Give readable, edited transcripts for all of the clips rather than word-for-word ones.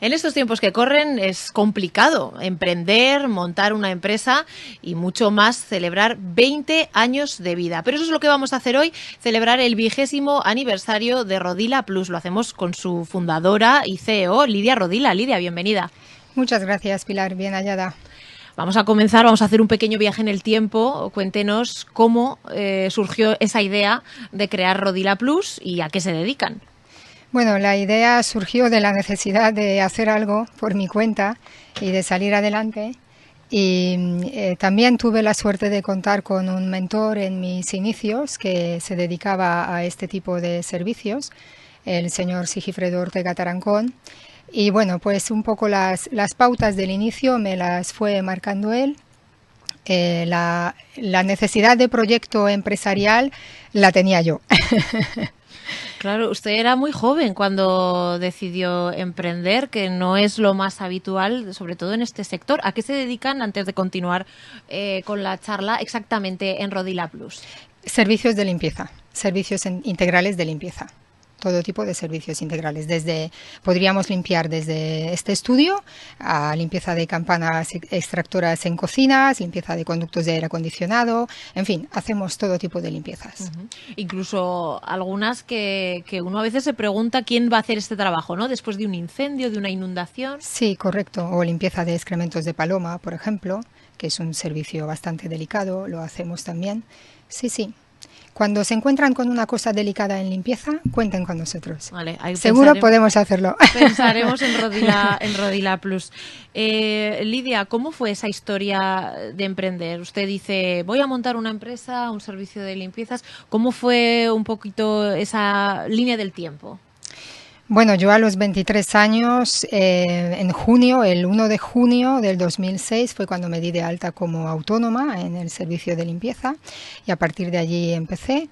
En estos tiempos que corren es complicado emprender, montar una empresa y mucho más celebrar 20 años de vida. Pero eso es lo que vamos a hacer hoy, celebrar el 20º aniversario de Rodila Plus. Lo hacemos con su fundadora y CEO, Lidia Rodila. Lidia, bienvenida. Muchas gracias, Pilar. Bien hallada. Vamos a comenzar, vamos a hacer un pequeño viaje en el tiempo. Cuéntenos cómo surgió esa idea de crear Rodila Plus y a qué se dedican. Bueno, la idea surgió de la necesidad de hacer algo por mi cuenta y de salir adelante. Y también tuve la suerte de contar con un mentor en mis inicios que se dedicaba a este tipo de servicios, el señor Sigifredo Ortega Tarancón. Y bueno, pues un poco las pautas del inicio me las fue marcando él. La necesidad de proyecto empresarial la tenía yo. Claro, usted era muy joven cuando decidió emprender, que no es lo más habitual, sobre todo en este sector. ¿A qué se dedican, antes de continuar con la charla, exactamente en Rodila Plus? Servicios de limpieza, servicios integrales de limpieza. Todo tipo de servicios integrales. Podríamos limpiar desde este estudio a limpieza de campanas extractoras en cocinas, limpieza de conductos de aire acondicionado, en fin, hacemos todo tipo de limpiezas. Incluso algunas que uno a veces se pregunta quién va a hacer este trabajo, ¿no? Después de un incendio, de una inundación. Sí, correcto. O limpieza de excrementos de paloma, por ejemplo, que es un servicio bastante delicado, lo hacemos también. Sí, sí. Cuando se encuentran con una cosa delicada en limpieza, cuenten con nosotros. Vale, seguro podemos hacerlo. Pensaremos en Rodila Plus. Lidia, ¿cómo fue esa historia de emprender? Usted dice, voy a montar una empresa, un servicio de limpiezas. ¿Cómo fue un poquito esa línea del tiempo? Bueno, yo a los 23 años, en junio, el 1 de junio del 2006 fue cuando me di de alta como autónoma en el servicio de limpieza y a partir de allí empecé.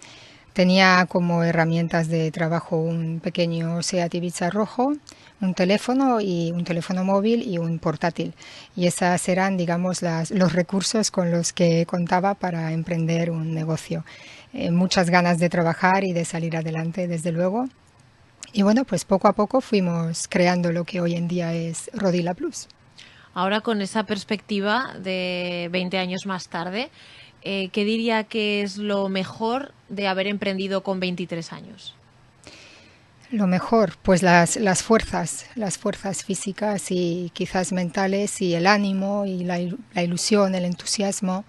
Tenía como herramientas de trabajo un pequeño Seat Ibiza rojo, un teléfono móvil y un portátil. Y esas eran, digamos, los recursos con los que contaba para emprender un negocio. Muchas ganas de trabajar y de salir adelante, desde luego. Y bueno, pues poco a poco fuimos creando lo que hoy en día es Rodila Plus. Ahora, con esa perspectiva de 20 años más tarde, ¿qué diría que es lo mejor de haber emprendido con 23 años? Lo mejor, pues las fuerzas físicas y quizás mentales y el ánimo y la ilusión, el entusiasmo.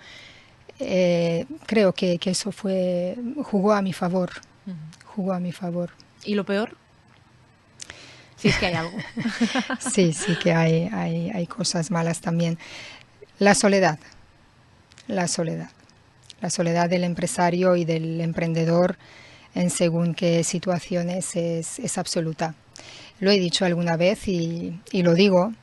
Creo que eso jugó a mi favor. Jugó a mi favor. ¿Y lo peor? Si es que hay algo. Sí que hay cosas malas también. La soledad del empresario y del emprendedor en según qué situaciones es absoluta. Lo he dicho alguna vez y lo digo,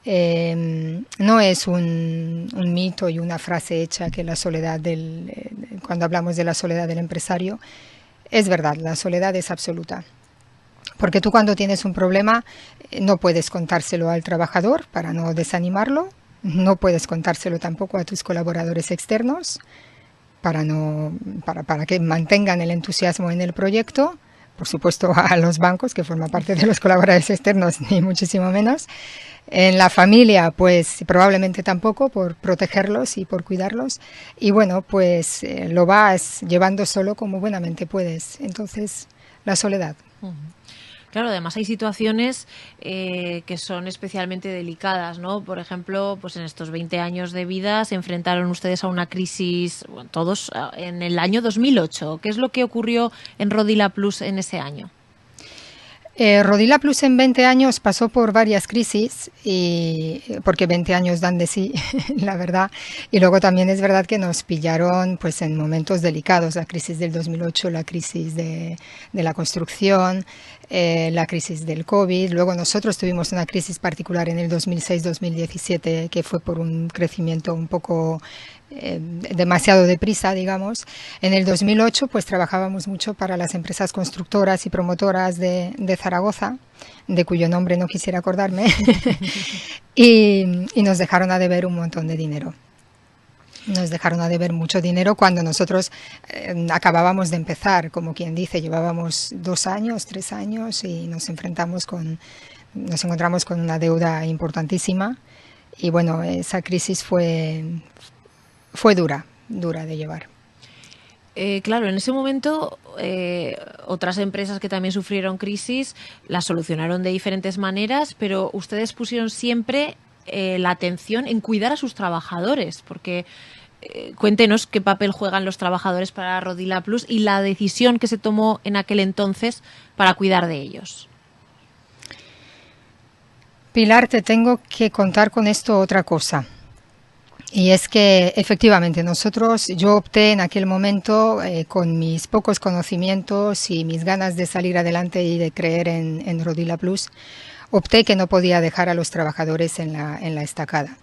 no es un mito y una frase hecha que la soledad cuando hablamos de la soledad del empresario, es verdad, la soledad es absoluta. Porque tú cuando tienes un problema no puedes contárselo al trabajador para no desanimarlo, no puedes contárselo tampoco a tus colaboradores externos para que mantengan el entusiasmo en el proyecto, por supuesto a los bancos que forman parte de los colaboradores externos, ni muchísimo menos. En la familia, pues probablemente tampoco, por protegerlos y por cuidarlos. Y bueno, pues lo vas llevando solo como buenamente puedes. Entonces, la soledad. Claro, además hay situaciones que son especialmente delicadas, ¿no? Por ejemplo, pues en estos 20 años de vida se enfrentaron ustedes a una crisis, bueno, todos en el año 2008. ¿Qué es lo que ocurrió en Rodila Plus en ese año? Rodila Plus en 20 años pasó por varias crisis, porque 20 años dan de sí, la verdad. Y luego también es verdad que nos pillaron pues en momentos delicados, la crisis del 2008, la crisis de la construcción, la crisis del COVID. Luego nosotros tuvimos una crisis particular en el 2006-2017 que fue por un crecimiento un poco demasiado deprisa, digamos. En el 2008 pues trabajábamos mucho para las empresas constructoras y promotoras de Zaragoza, de cuyo nombre no quisiera acordarme, y nos dejaron a deber un montón de dinero. Nos dejaron a deber mucho dinero cuando nosotros acabábamos de empezar, como quien dice, llevábamos 2 años, 3 años y nos enfrentamos con nos encontramos con una deuda importantísima y bueno, esa crisis fue dura de llevar. Claro, en ese momento otras empresas que también sufrieron crisis las solucionaron de diferentes maneras, pero ustedes pusieron siempre la atención en cuidar a sus trabajadores, porque cuéntenos qué papel juegan los trabajadores para Rodila Plus y la decisión que se tomó en aquel entonces para cuidar de ellos. Pilar, te tengo que contar con esto otra cosa. Y es que efectivamente yo opté en aquel momento con mis pocos conocimientos y mis ganas de salir adelante y de creer en Rodila Plus, opté que no podía dejar a los trabajadores en la estacada.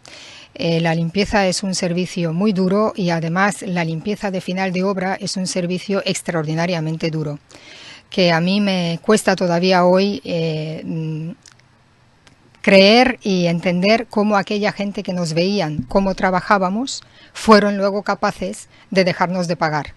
La limpieza es un servicio muy duro y además la limpieza de final de obra es un servicio extraordinariamente duro, que a mí me cuesta todavía hoy creer y entender cómo aquella gente que nos veían, cómo trabajábamos, fueron luego capaces de dejarnos de pagar.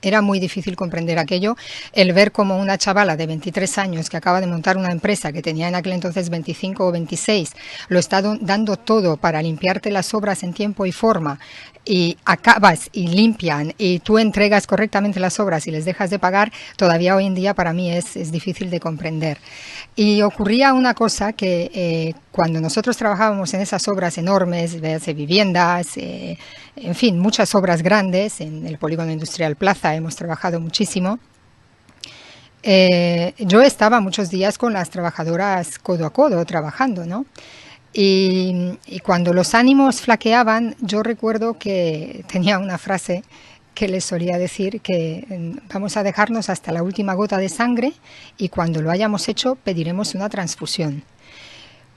Era muy difícil comprender aquello, el ver como una chavala de 23 años que acaba de montar una empresa que tenía en aquel entonces 25 o 26, lo está dando todo para limpiarte las obras en tiempo y forma, y acabas y limpian y tú entregas correctamente las obras y les dejas de pagar, todavía hoy en día para mí es difícil de comprender. Y ocurría una cosa que cuando nosotros trabajábamos en esas obras enormes, de viviendas, en fin, muchas obras grandes, en el Polígono Industrial Plaza hemos trabajado muchísimo, yo estaba muchos días con las trabajadoras codo a codo trabajando, ¿no? Y cuando los ánimos flaqueaban, yo recuerdo que tenía una frase que les solía decir que vamos a dejarnos hasta la última gota de sangre y cuando lo hayamos hecho pediremos una transfusión.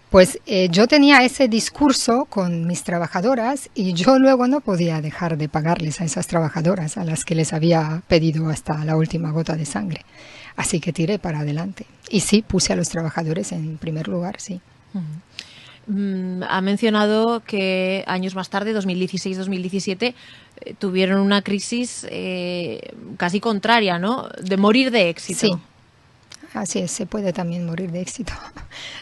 Pues yo tenía ese discurso con mis trabajadoras y yo luego no podía dejar de pagarles a esas trabajadoras a las que les había pedido hasta la última gota de sangre. Así que tiré para adelante. Y sí, puse a los trabajadores en primer lugar, sí. Ha mencionado que años más tarde, 2016-2017, tuvieron una crisis casi contraria, ¿no? De morir de éxito. Sí, así es, se puede también morir de éxito.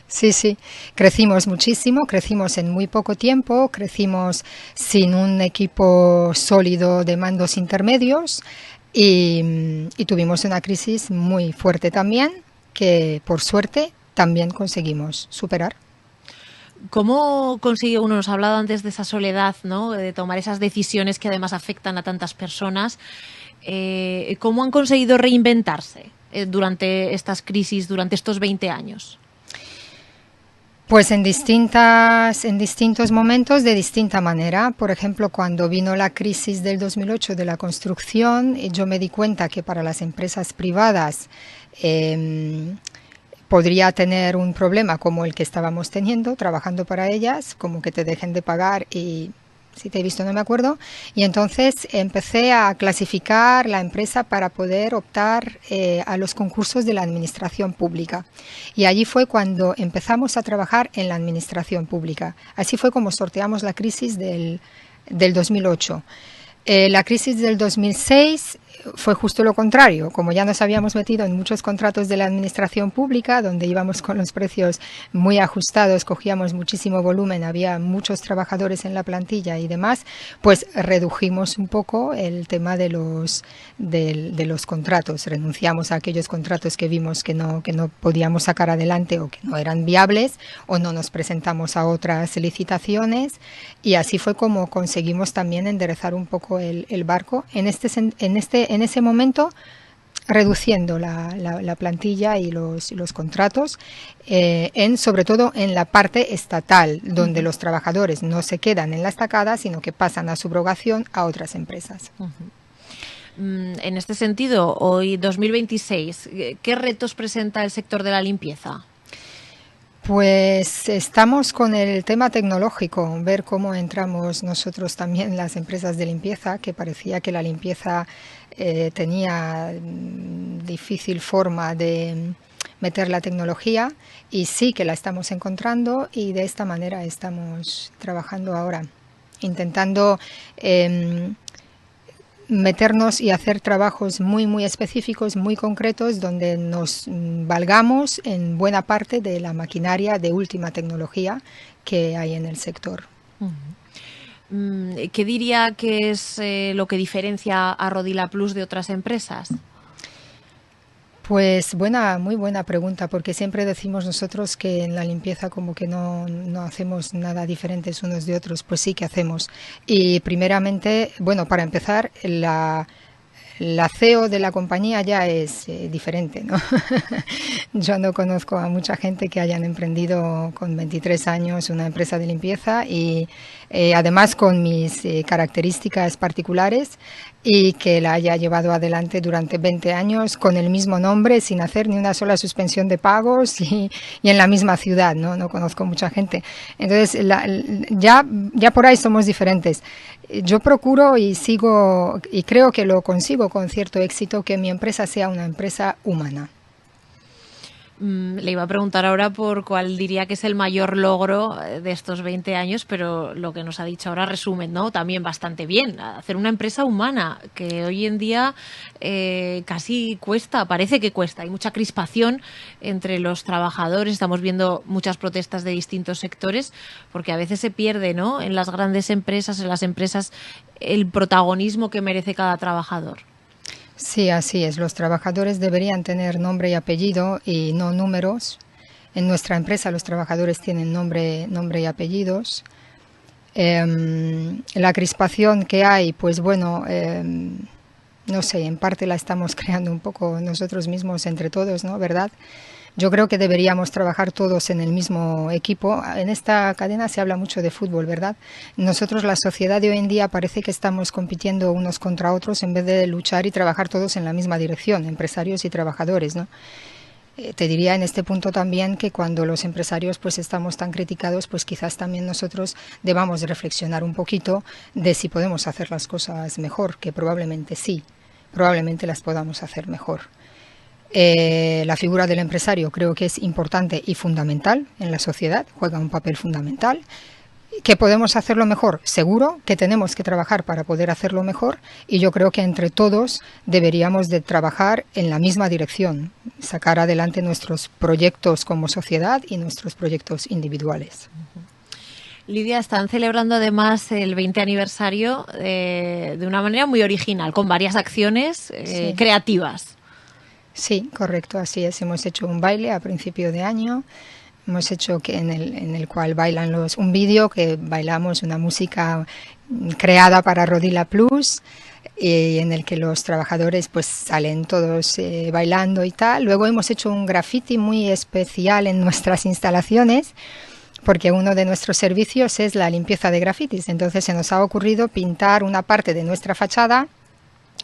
Sí, sí, crecimos muchísimo, crecimos en muy poco tiempo, crecimos sin un equipo sólido de mandos intermedios y tuvimos una crisis muy fuerte también, que por suerte también conseguimos superar. ¿Cómo consigue uno? Nos ha hablado antes de esa soledad, ¿no? De tomar esas decisiones que además afectan a tantas personas. ¿Cómo han conseguido reinventarse durante estas crisis, durante estos 20 años? Pues en distintos momentos de distinta manera. Por ejemplo, cuando vino la crisis del 2008 de la construcción, yo me di cuenta que para las empresas privadas podría tener un problema como el que estábamos teniendo, trabajando para ellas, como que te dejen de pagar y si te he visto no me acuerdo. Y entonces empecé a clasificar la empresa para poder optar a los concursos de la administración pública. Y allí fue cuando empezamos a trabajar en la administración pública. Así fue como sorteamos la crisis del 2008. La crisis del 2006 fue justo lo contrario, como ya nos habíamos metido en muchos contratos de la administración pública, donde íbamos con los precios muy ajustados, cogíamos muchísimo volumen, había muchos trabajadores en la plantilla y demás, pues redujimos un poco el tema de los contratos, renunciamos a aquellos contratos que vimos que no podíamos sacar adelante o que no eran viables o no nos presentamos a otras licitaciones y así fue como conseguimos también enderezar un poco el barco en ese momento, reduciendo la plantilla y los contratos, sobre todo en la parte estatal, donde los trabajadores no se quedan en la estacada, sino que pasan a subrogación a otras empresas. En este sentido, hoy 2026, ¿qué retos presenta el sector de la limpieza? Pues estamos con el tema tecnológico, ver cómo entramos nosotros también las empresas de limpieza, que parecía que la limpieza tenía difícil forma de meter la tecnología y sí que la estamos encontrando y de esta manera estamos trabajando ahora, intentando meternos y hacer trabajos muy, muy específicos, muy concretos, donde nos valgamos en buena parte de la maquinaria de última tecnología que hay en el sector. ¿Qué diría que es lo que diferencia a Rodila Plus de otras empresas? Pues muy buena pregunta, porque siempre decimos nosotros que en la limpieza como que no hacemos nada diferentes unos de otros. Pues sí que hacemos. Y primeramente, bueno, para empezar, la CEO de la compañía ya es diferente, ¿no? Yo no conozco a mucha gente que hayan emprendido con 23 años una empresa de limpieza y además con mis características particulares y que la haya llevado adelante durante 20 años con el mismo nombre, sin hacer ni una sola suspensión de pagos y en la misma ciudad, ¿no? No conozco mucha gente. Entonces, ya por ahí somos diferentes. Yo procuro y sigo, y creo que lo consigo con cierto éxito, que mi empresa sea una empresa humana. Le iba a preguntar ahora por cuál diría que es el mayor logro de estos 20 años, pero lo que nos ha dicho ahora resume, ¿no? También bastante bien. Hacer una empresa humana, que hoy en día casi cuesta, parece que cuesta. Hay mucha crispación entre los trabajadores. Estamos viendo muchas protestas de distintos sectores, porque a veces se pierde, ¿no? En las grandes empresas, en las empresas, el protagonismo que merece cada trabajador. Sí, así es. Los trabajadores deberían tener nombre y apellido y no números. En nuestra empresa los trabajadores tienen nombre y apellidos. La crispación que hay, pues bueno, no sé, en parte la estamos creando un poco nosotros mismos entre todos, ¿no? ¿Verdad? Yo creo que deberíamos trabajar todos en el mismo equipo. En esta cadena se habla mucho de fútbol, ¿verdad? Nosotros, la sociedad de hoy en día, parece que estamos compitiendo unos contra otros en vez de luchar y trabajar todos en la misma dirección, empresarios y trabajadores, ¿no? Te diría en este punto también que cuando los empresarios pues estamos tan criticados, pues quizás también nosotros debamos reflexionar un poquito de si podemos hacer las cosas mejor, que probablemente sí, probablemente las podamos hacer mejor. La figura del empresario creo que es importante y fundamental en la sociedad, juega un papel fundamental. ¿Que podemos hacerlo mejor? Seguro que tenemos que trabajar para poder hacerlo mejor y yo creo que entre todos deberíamos de trabajar en la misma dirección, sacar adelante nuestros proyectos como sociedad y nuestros proyectos individuales. Lidia, están celebrando además el 20 aniversario de una manera muy original, con varias acciones sí, creativas. Sí, correcto, así es. Hemos hecho un baile a principio de año. Hemos hecho que en el cual bailan un vídeo que bailamos una música creada para Rodila Plus y en el que los trabajadores pues salen todos bailando y tal. Luego hemos hecho un graffiti muy especial en nuestras instalaciones porque uno de nuestros servicios es la limpieza de grafitis. Entonces se nos ha ocurrido pintar una parte de nuestra fachada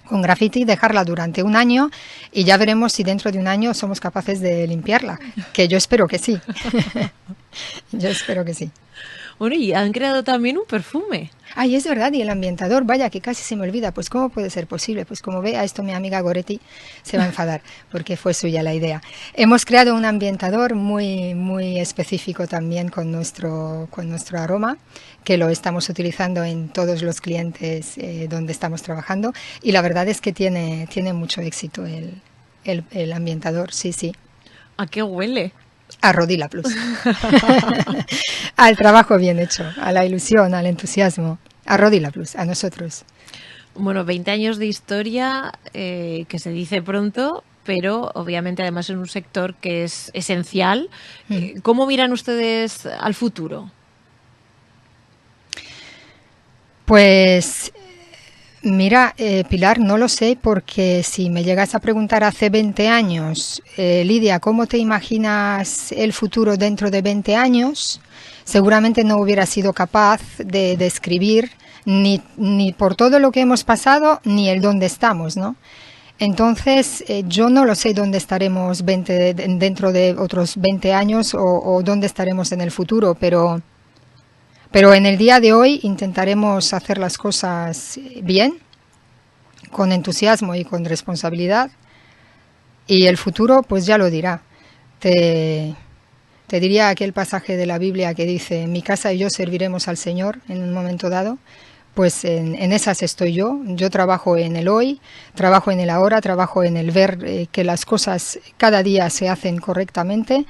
con graffiti, dejarla durante un año y ya veremos si dentro de un año somos capaces de limpiarla, que yo espero que sí. Yo espero que sí. Bueno, y han creado también un perfume. Ay, es verdad, y el ambientador, vaya, que casi se me olvida. Pues ¿cómo puede ser posible? Pues como vea esto, mi amiga Goretti se va a enfadar, porque fue suya la idea. Hemos creado un ambientador muy, muy específico también con nuestro aroma, que lo estamos utilizando en todos los clientes donde estamos trabajando, y la verdad es que tiene mucho éxito el ambientador, sí, sí. ¿A qué huele? A Rodila Plus. Al trabajo bien hecho, a la ilusión, al entusiasmo. A Rodila Plus, a nosotros. Bueno, 20 años de historia, que se dice pronto, pero obviamente además en un sector que es esencial. ¿Cómo miran ustedes al futuro? Pues mira, Pilar, no lo sé, porque si me llegas a preguntar hace 20 años, Lidia, ¿cómo te imaginas el futuro dentro de 20 años? Seguramente no hubiera sido capaz de describir ni por todo lo que hemos pasado, ni el dónde estamos, ¿no? Entonces, yo no lo sé dónde estaremos dentro de otros 20 años o dónde estaremos en el futuro, pero en el día de hoy intentaremos hacer las cosas bien, con entusiasmo y con responsabilidad, y el futuro pues ya lo dirá. Te diría aquel pasaje de la Biblia que dice: mi casa y yo serviremos al Señor en un momento dado, pues en esas estoy yo. Yo trabajo en el hoy, trabajo en el ahora, trabajo en el ver que las cosas cada día se hacen correctamente,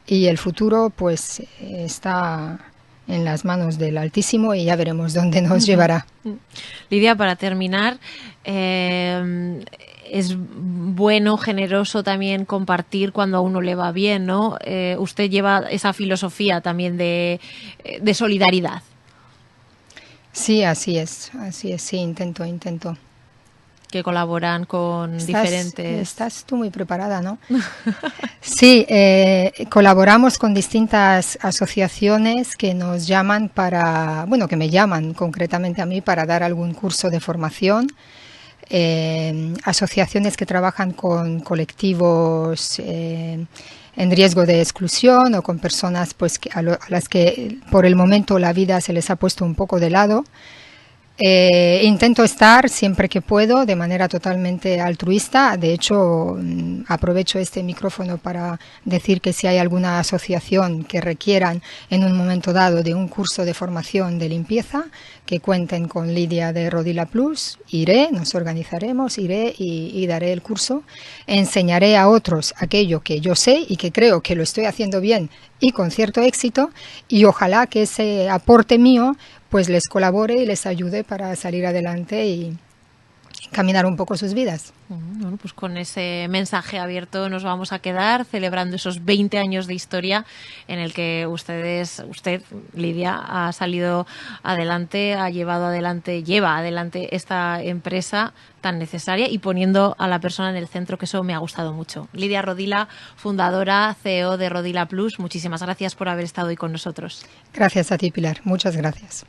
y el futuro pues está en las manos del Altísimo y ya veremos dónde nos llevará. Lidia, para terminar, es bueno, generoso también compartir cuando a uno le va bien, ¿no? Usted lleva esa filosofía también de solidaridad. Sí, así es, sí, intento. Que colaboran con diferentes... Estás tú muy preparada, ¿no? Sí, colaboramos con distintas asociaciones que nos llaman que me llaman concretamente a mí para dar algún curso de formación. Asociaciones que trabajan con colectivos en riesgo de exclusión o con personas pues a las que por el momento la vida se les ha puesto un poco de lado. Intento estar siempre que puedo de manera totalmente altruista. De hecho, aprovecho este micrófono para decir que si hay alguna asociación que requieran en un momento dado de un curso de formación de limpieza, que cuenten con Lidia de Rodila Plus, nos organizaremos, iré y daré el curso. Enseñaré a otros aquello que yo sé y que creo que lo estoy haciendo bien y con cierto éxito, y ojalá que ese aporte mío pues les colabore y les ayude para salir adelante y caminar un poco sus vidas. Bueno, pues con ese mensaje abierto nos vamos a quedar celebrando esos 20 años de historia en el que usted, Lidia, ha salido adelante, lleva adelante esta empresa tan necesaria y poniendo a la persona en el centro, que eso me ha gustado mucho. Lidia Rodila, fundadora, CEO de Rodila Plus, muchísimas gracias por haber estado hoy con nosotros. Gracias a ti, Pilar. Muchas gracias.